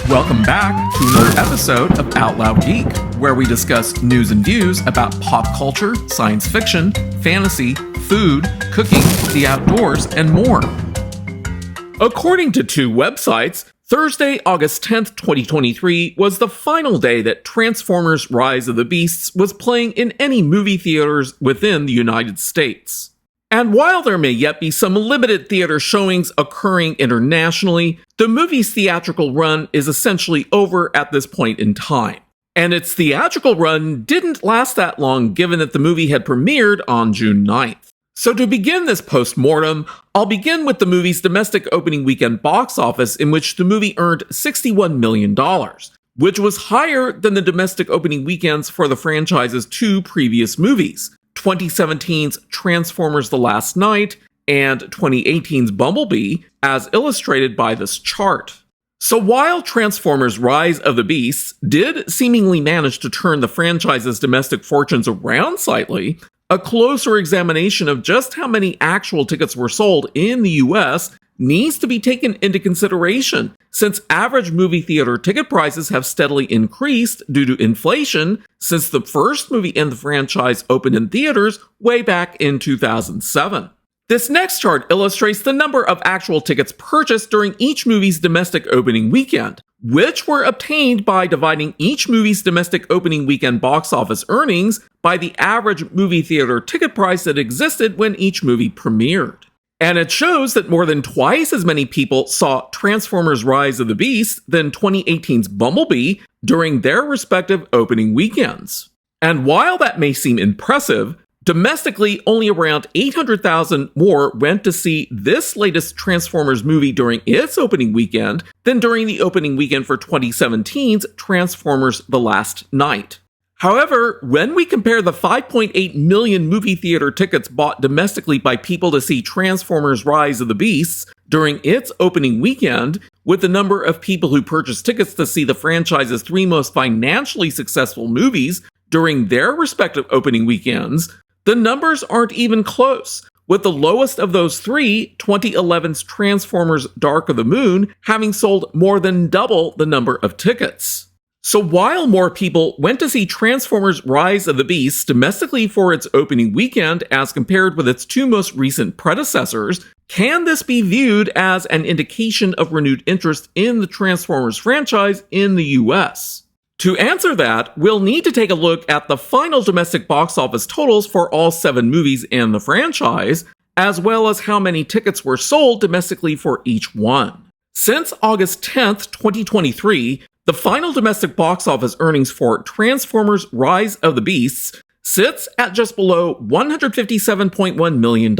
Welcome back to another episode of Out Loud Geek, where we discuss news and views about pop culture, science fiction, fantasy, food, cooking, the outdoors, and more. According to two websites, Thursday, August 10th, 2023 was the final day that Transformers Rise of the Beasts was playing in any movie theaters within the United States. And while there may yet be some limited theater showings occurring internationally, the movie's theatrical run is essentially over at this point in time. And its theatrical run didn't last that long given that the movie had premiered on June 9th. So to begin this post-mortem, I'll begin with the movie's domestic opening weekend box office, in which the movie earned $61 million, which was higher than the domestic opening weekends for the franchise's two previous movies, 2017's Transformers: The Last Knight and 2018's Bumblebee, as illustrated by this chart. So while Transformers: Rise of the Beasts did seemingly manage to turn the franchise's domestic fortunes around slightly, a closer examination of just how many actual tickets were sold in the US needs to be taken into consideration, since average movie theater ticket prices have steadily increased due to inflation since the first movie in the franchise opened in theaters way back in 2007. This next chart illustrates the number of actual tickets purchased during each movie's domestic opening weekend, which were obtained by dividing each movie's domestic opening weekend box office earnings by the average movie theater ticket price that existed when each movie premiered. And it shows that more than twice as many people saw Transformers: Rise of the Beasts than 2018's Bumblebee during their respective opening weekends. And while that may seem impressive, domestically only around 800,000 more went to see this latest Transformers movie during its opening weekend than during the opening weekend for 2017's Transformers: The Last Knight. However, when we compare the 5.8 million movie theater tickets bought domestically by people to see Transformers: Rise of the Beasts during its opening weekend with the number of people who purchased tickets to see the franchise's three most financially successful movies during their respective opening weekends, the numbers aren't even close, with the lowest of those three, 2011's Transformers: Dark of the Moon, having sold more than double the number of tickets. So while more people went to see Transformers: Rise of the Beasts domestically for its opening weekend as compared with its two most recent predecessors, can this be viewed as an indication of renewed interest in the Transformers franchise in the US? To answer that, we'll need to take a look at the final domestic box office totals for all 7 movies in the franchise, as well as how many tickets were sold domestically for each one. Since August 10th, 2023, the final domestic box office earnings for Transformers: Rise of the Beasts sits at just below $157.1 million,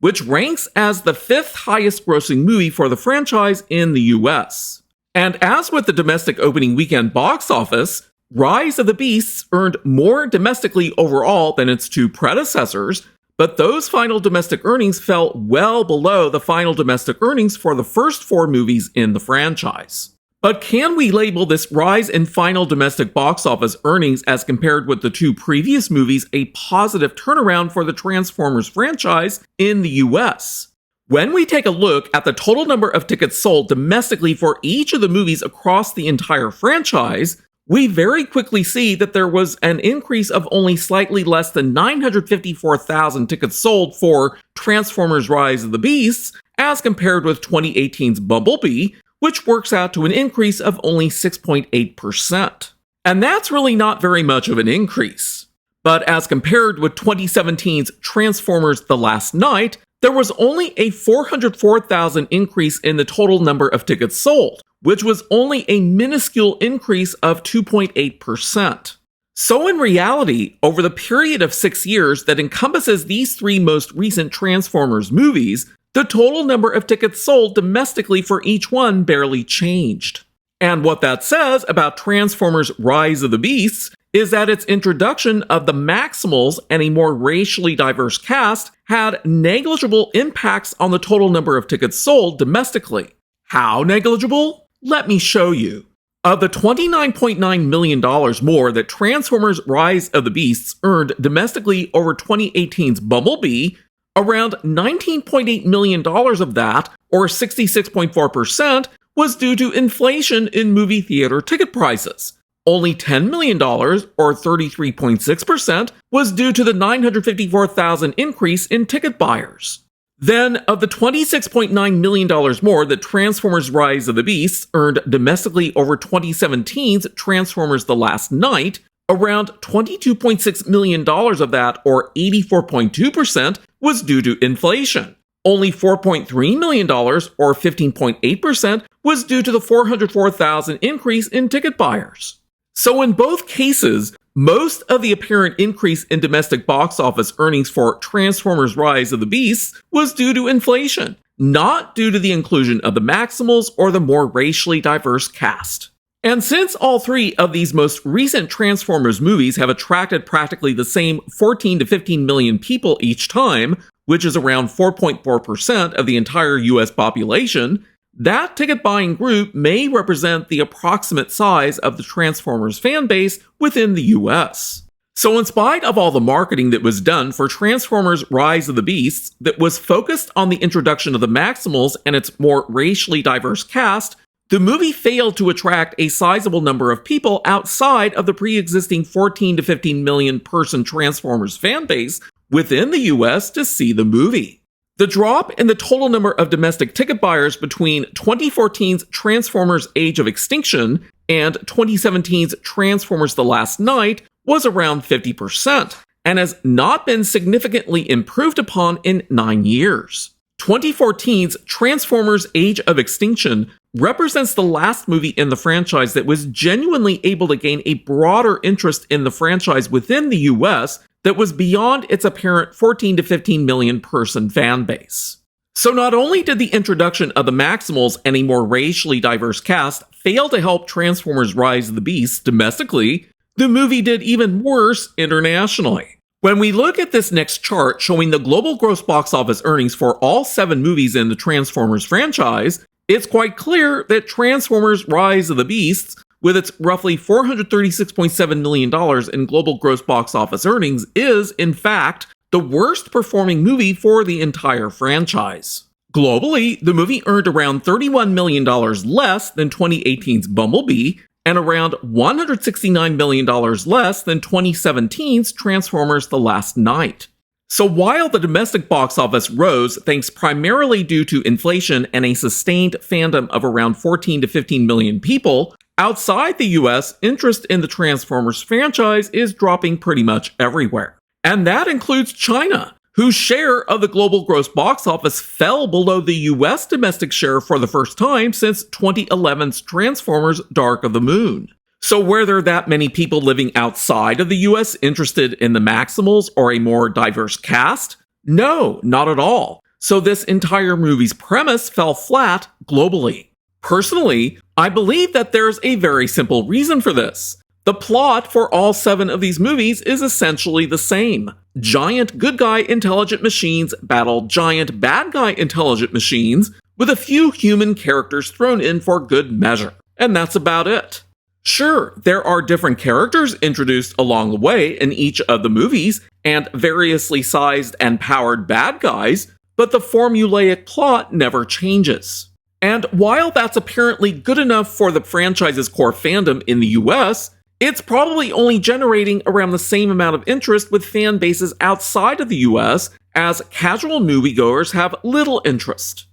which ranks as the 5th highest grossing movie for the franchise in the US. And as with the domestic opening weekend box office, Rise of the Beasts earned more domestically overall than its two predecessors, but those final domestic earnings fell well below the final domestic earnings for the first 4 movies in the franchise. But can we label this rise in final domestic box office earnings as compared with the two previous movies a positive turnaround for the Transformers franchise in the US? When we take a look at the total number of tickets sold domestically for each of the movies across the entire franchise, we very quickly see that there was an increase of only slightly less than 954,000 tickets sold for Transformers: Rise of the Beasts as compared with 2018's Bumblebee, which works out to an increase of only 6.8%. And that's really not very much of an increase. But as compared with 2017's Transformers: The Last Knight, there was only a 404,000 increase in the total number of tickets sold, which was only a minuscule increase of 2.8%. So in reality, over the period of 6 years that encompasses these 3 most recent Transformers movies, the total number of tickets sold domestically for each one barely changed. And what that says about Transformers: Rise of the Beasts is that its introduction of the Maximals and a more racially diverse cast had negligible impacts on the total number of tickets sold domestically. How negligible? Let me show you. Of the $29.9 million more that Transformers: Rise of the Beasts earned domestically over 2018's Bumblebee, around $19.8 million of that, or 66.4%, was due to inflation in movie theater ticket prices. Only $10 million, or 33.6%, was due to the $954,000 increase in ticket buyers. Then, of the $26.9 million more that Transformers Rise of the Beasts earned domestically over 2017's Transformers The Last Night, around $22.6 million of that, or 84.2%, was due to inflation. Only $4.3 million, or 15.8%, was due to the $404,000 increase in ticket buyers. So in both cases, most of the apparent increase in domestic box office earnings for Transformers Rise of the Beasts was due to inflation, not due to the inclusion of the Maximals or the more racially diverse cast. And since all three of these most recent Transformers movies have attracted practically the same 14 to 15 million people each time, which is around 4.4% of the entire US population, that ticket buying group may represent the approximate size of the Transformers fan base within the US. So in spite of all the marketing that was done for Transformers Rise of the Beasts that was focused on the introduction of the Maximals and its more racially diverse cast, the movie failed to attract a sizable number of people outside of the pre-existing 14 to 15 million person Transformers fan base within the US to see the movie. The drop in the total number of domestic ticket buyers between 2014's Transformers Age of Extinction and 2017's Transformers The Last Night was around 50%, and has not been significantly improved upon in 9 years. 2014's Transformers Age of Extinction represents the last movie in the franchise that was genuinely able to gain a broader interest in the franchise within the US that was beyond its apparent 14 to 15 million person fan base. So not only did the introduction of the Maximals and a more racially diverse cast fail to help Transformers Rise of the Beasts domestically, the movie did even worse internationally. When we look at this next chart showing the global gross box office earnings for all 7 movies in the Transformers franchise, it's quite clear that Transformers Rise of the Beasts, with its roughly $436.7 million in global gross box office earnings, is, in fact, the worst performing movie for the entire franchise. Globally, the movie earned around $31 million less than 2018's Bumblebee, and around $169 million less than 2017's Transformers The Last Night. So while the domestic box office rose thanks primarily due to inflation and a sustained fandom of around 14 to 15 million people, outside the US, interest in the Transformers franchise is dropping pretty much everywhere. And that includes China, whose share of the global gross box office fell below the US domestic share for the first time since 2011's Transformers Dark of the Moon. So were there that many people living outside of the US interested in the Maximals or a more diverse cast? No, not at all. So this entire movie's premise fell flat globally. Personally, I believe that there's a very simple reason for this. The plot for all 7 of these movies is essentially the same. Giant good guy intelligent machines battle giant bad guy intelligent machines, with a few human characters thrown in for good measure. And that's about it. Sure, there are different characters introduced along the way in each of the movies, and variously sized and powered bad guys, but the formulaic plot never changes. And while that's apparently good enough for the franchise's core fandom in the US, it's probably only generating around the same amount of interest with fan bases outside of the US, as casual moviegoers have little interest.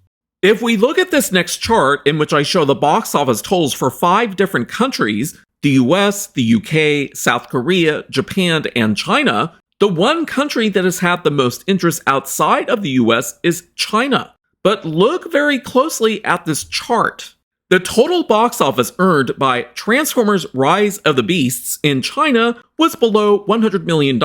If we look at this next chart, in which I show the box office totals for 5 different countries, the US, the UK, South Korea, Japan, and China, the one country that has had the most interest outside of the US is China. But look very closely at this chart. The total box office earned by Transformers Rise of the Beasts in China was below $100 million,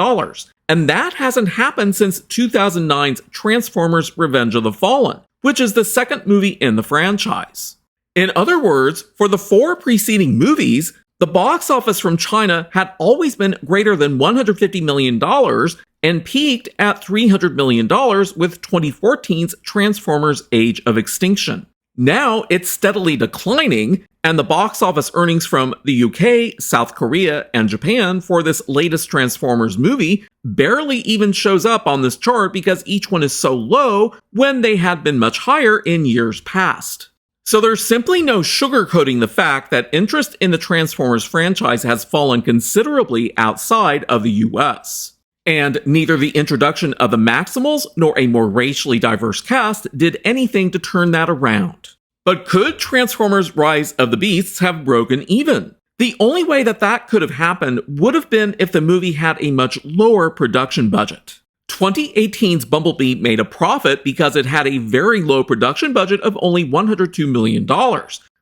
and that hasn't happened since 2009's Transformers Revenge of the Fallen, which is the second movie in the franchise. In other words, for the 4 preceding movies, the box office from China had always been greater than $150 million and peaked at $300 million with 2014's Transformers Age of Extinction. Now it's steadily declining, and the box office earnings from the UK, South Korea, and Japan for this latest Transformers movie barely even shows up on this chart because each one is so low when they had been much higher in years past. So there's simply no sugarcoating the fact that interest in the Transformers franchise has fallen considerably outside of the US. And neither the introduction of the Maximals nor a more racially diverse cast did anything to turn that around. But could Transformers Rise of the Beasts have broken even? The only way that could have happened would have been if the movie had a much lower production budget. 2018's Bumblebee made a profit because it had a very low production budget of only $102 million,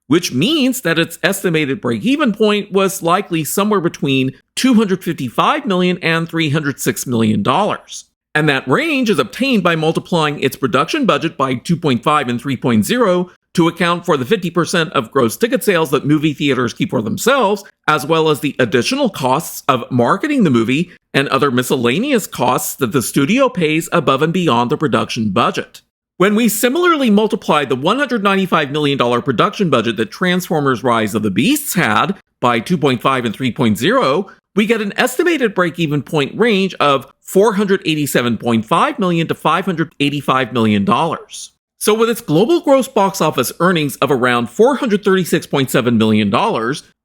which means that its estimated break-even point was likely somewhere between $255 million and $306 million. And that range is obtained by multiplying its production budget by 2.5 and 3.0 to account for the 50% of gross ticket sales that movie theaters keep for themselves, as well as the additional costs of marketing the movie and other miscellaneous costs that the studio pays above and beyond the production budget. When we similarly multiply the $195 million production budget that Transformers Rise of the Beasts had by 2.5 and 3.0, we get an estimated break-even point range of $487.5 million to $585 million. So with its global gross box office earnings of around $436.7 million,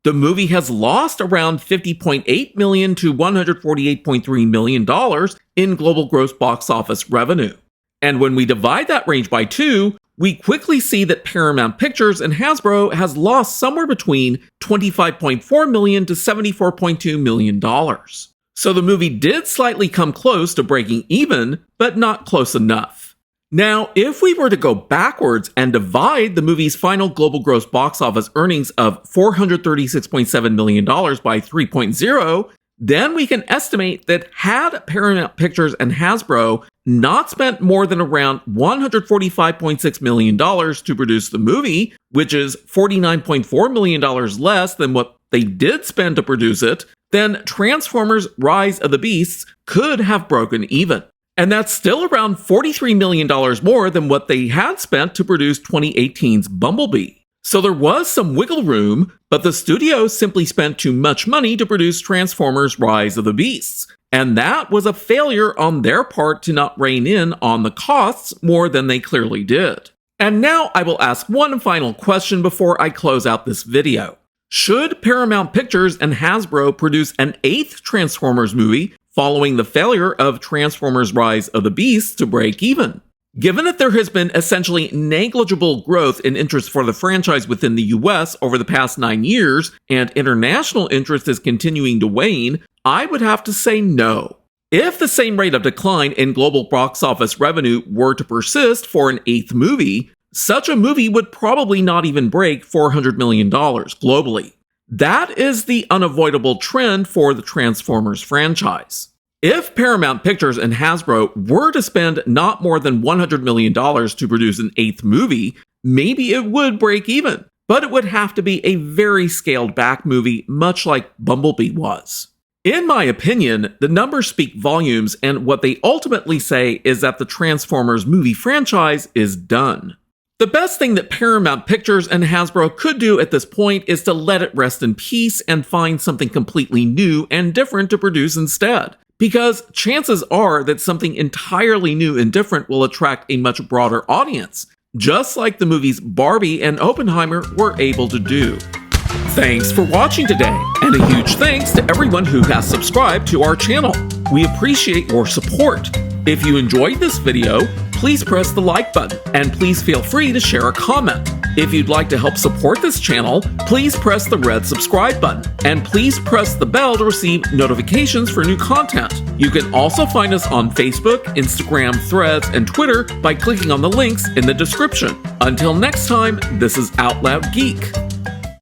the movie has lost around $50.8 million to $148.3 million in global gross box office revenue. And when we divide that range by 2, we quickly see that Paramount Pictures and Hasbro has lost somewhere between $25.4 million to $74.2 million. So the movie did slightly come close to breaking even, but not close enough. Now, if we were to go backwards and divide the movie's final global gross box office earnings of $436.7 million by 3.0, then we can estimate that had Paramount Pictures and Hasbro not spent more than around $145.6 million to produce the movie, which is $49.4 million less than what they did spend to produce it, then Transformers Rise of the Beasts could have broken even. And that's still around $43 million more than what they had spent to produce 2018's Bumblebee. So there was some wiggle room, but the studio simply spent too much money to produce Transformers Rise of the Beasts. And that was a failure on their part to not rein in on the costs more than they clearly did. And now I will ask one final question before I close out this video. Should Paramount Pictures and Hasbro produce an 8th Transformers movie following the failure of Transformers Rise of the Beasts to break even? Given that there has been essentially negligible growth in interest for the franchise within the US over the past 9 years, and international interest is continuing to wane, I would have to say no. If the same rate of decline in global box office revenue were to persist for an 8th movie, such a movie would probably not even break $400 million globally. That is the unavoidable trend for the Transformers franchise. If Paramount Pictures and Hasbro were to spend not more than $100 million to produce an 8th movie, maybe it would break even, but it would have to be a very scaled back movie, much like Bumblebee was. In my opinion, the numbers speak volumes, and what they ultimately say is that the Transformers movie franchise is done. The best thing that Paramount Pictures and Hasbro could do at this point is to let it rest in peace and find something completely new and different to produce instead. Because chances are that something entirely new and different will attract a much broader audience, just like the movies Barbie and Oppenheimer were able to do. Thanks for watching today, and a huge thanks to everyone who has subscribed to our channel. We appreciate your support. If you enjoyed this video, please press the like button, and please feel free to share a comment. If you'd like to help support this channel, please press the red subscribe button, and please press the bell to receive notifications for new content. You can also find us on Facebook, Instagram, Threads, and Twitter by clicking on the links in the description. Until next time, this is Out Loud Geek.